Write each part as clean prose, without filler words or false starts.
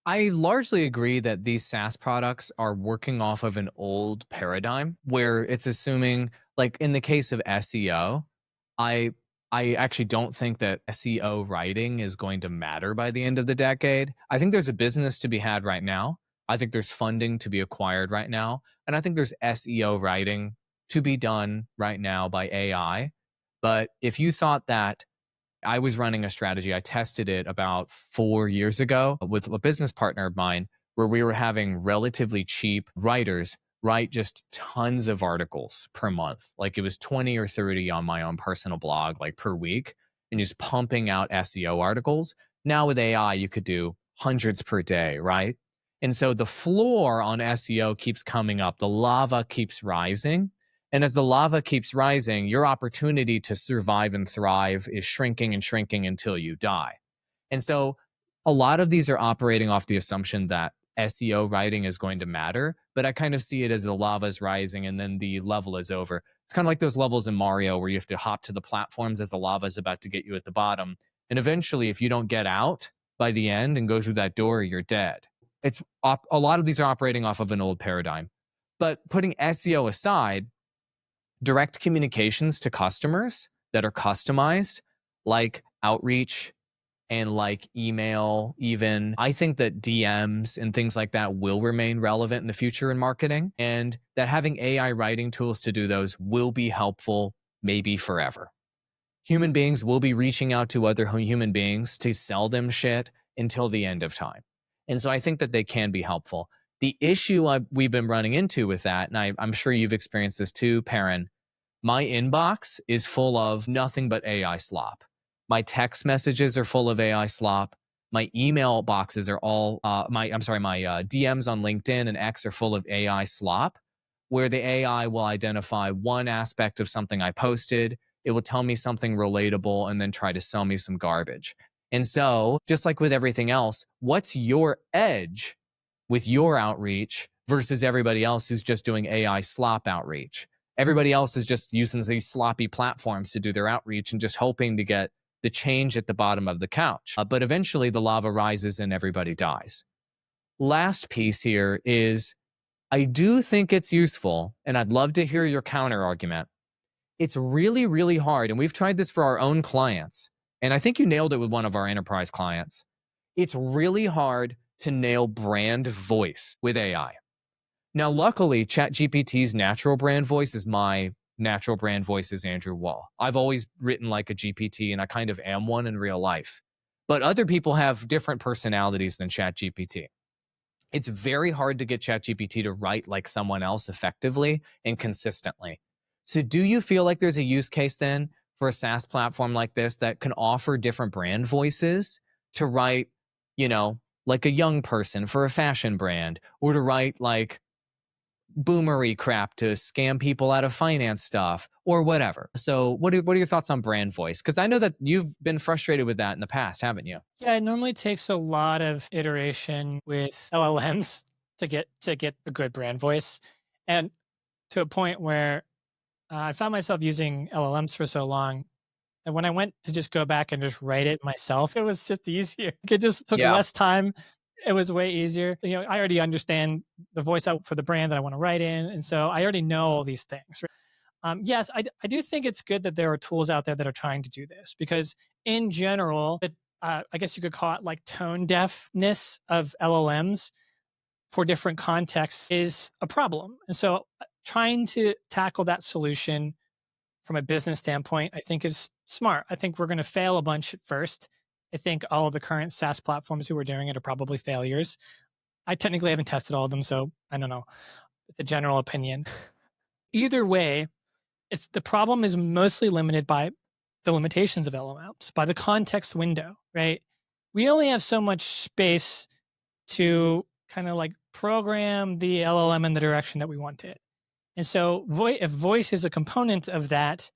I largely agree that these SaaS products are working off of an old paradigm where it's assuming, like in the case of SEO, I I actually don't think that SEO writing is going to matter by the end of the decade. I think there's a business to be had right now. I think there's funding to be acquired right now, and I think there's SEO writing to be done right now by AI. But if you thought that I was running a strategy. I tested it about 4 years ago with a business partner of mine where we were having relatively cheap writers write just tons of articles per month. Like it was 20 or 30 on my own personal blog, like per week, and just pumping out SEO articles. Now with AI, you could do hundreds per day, right? And so the floor on SEO keeps coming up, the lava keeps rising. And as the lava keeps rising, your opportunity to survive and thrive is shrinking and shrinking until you die. And so a lot of these are operating off the assumption that SEO writing is going to matter, but I kind of see it as the lava is rising and then the level is over. It's kind of like those levels in Mario where you have to hop to the platforms as the lava is about to get you at the bottom. And eventually, if you don't get out by the end and go through that door, you're dead. A lot of these are operating off of an old paradigm. But putting SEO aside, direct communications to customers that are customized, like outreach and like email, even. I think that DMs and things like that will remain relevant in the future in marketing, and that having AI writing tools to do those will be helpful, maybe forever. Human beings will be reaching out to other human beings to sell them shit until the end of time. And so I think that they can be helpful. The issue we've been running into with that, and I'm sure you've experienced this too, Perrin, my inbox is full of nothing but AI slop. My text messages are full of AI slop. My email boxes are all my DMs on LinkedIn and X are full of AI slop, where the AI will identify one aspect of something I posted. It will tell me something relatable and then try to sell me some garbage. And so, just like with everything else, what's your edge with your outreach versus everybody else who's just doing AI slop outreach? Everybody else is just using these sloppy platforms to do their outreach and just hoping to get the change at the bottom of the couch. But eventually the lava rises and everybody dies. Last piece here is I do think it's useful, and I'd love to hear your counter argument. It's really, really hard, and we've tried this for our own clients, and I think you nailed it with one of our enterprise clients. It's really hard to nail brand voice with AI. Now, luckily, ChatGPT's natural brand voice is my natural brand voice is Andrew Wall. I've always written like a GPT, and I kind of am one in real life. But other people have different personalities than ChatGPT. It's very hard to get ChatGPT to write like someone else effectively and consistently. So, do you feel like there's a use case then for a SaaS platform like this that can offer different brand voices to write, like a young person for a fashion brand, or to write like boomery crap to scam people out of finance stuff or whatever? So what are your thoughts on brand voice? Because I know that you've been frustrated with that in the past, haven't you? Yeah, it normally takes a lot of iteration with LLMs to get a good brand voice, and to a point where I found myself using LLMs for so long. And when I went to just go back and just write it myself, it was just easier. It just took Yeah. less time. It was way easier. I already understand the voice out for the brand that I want to write in. And so I already know all these things. Right? Yes, I do think it's good that there are tools out there that are trying to do this because, in general, I guess you could call it like tone deafness of LLMs for different contexts is a problem. And so trying to tackle that solution from a business standpoint, I think is smart. I think we're going to fail a bunch at first. I think all of the current SaaS platforms who are doing it are probably failures. I technically haven't tested all of them, so I don't know. It's a general opinion. Either way, it's the problem is mostly limited by the limitations of LLMs, by the context window, right? We only have so much space to kind of like program the LLM in the direction that we want it. And so if voice is a component of that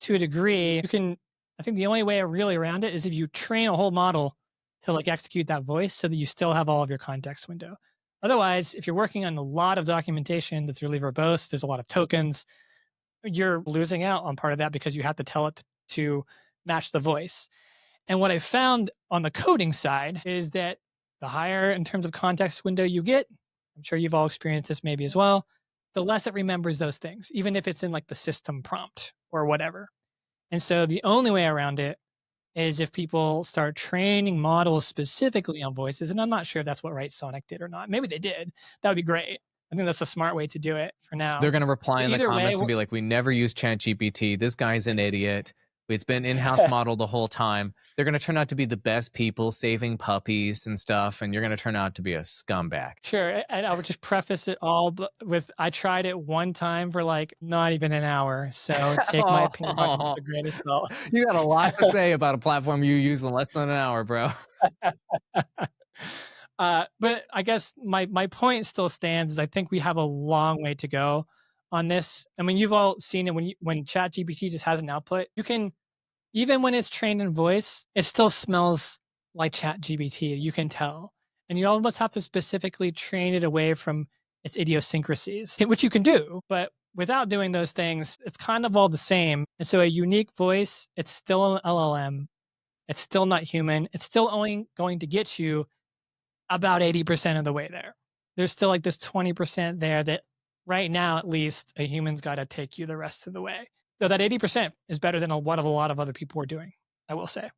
to a degree, I think the only way really around it is if you train a whole model to like execute that voice so that you still have all of your context window. Otherwise, if you're working on a lot of documentation that's really verbose, there's a lot of tokens, you're losing out on part of that because you have to tell it to match the voice. And what I found on the coding side is that The higher in terms of context window you get, I'm sure you've all experienced this maybe as well, the less it remembers those things, even if it's in like the system prompt or whatever. And so the only way around it is if people start training models specifically on voices. And I'm not sure if that's what Right Sonic did or not. Maybe they did. That would be great. I think that's a smart way to do it for now. They're going to reply But in the either way, comments and be like, we never use ChatGPT. This guy's an idiot. It's been in-house model the whole time. They're going to turn out to be the best people saving puppies and stuff. And you're going to turn out to be a scumbag. Sure. And I would just preface it all with, I tried it one time for like not even an hour. So take my opinion with a grain of salt. You got a lot to say about a platform you use in less than an hour, bro. But I guess my point still stands is I think we have a long way to go on this. I mean, you've all seen it when ChatGPT just has an output. You can, even when it's trained in voice, it still smells like ChatGPT. You can tell. And you almost have to specifically train it away from its idiosyncrasies, which you can do. But without doing those things, it's kind of all the same. And so a unique voice, it's still an LLM. It's still not human. It's still only going to get you about 80% of the way there. There's still like this 20% there that right now, at least, a human's got to take you the rest of the way. Though that 80% is better than what a lot of other people are doing, I will say.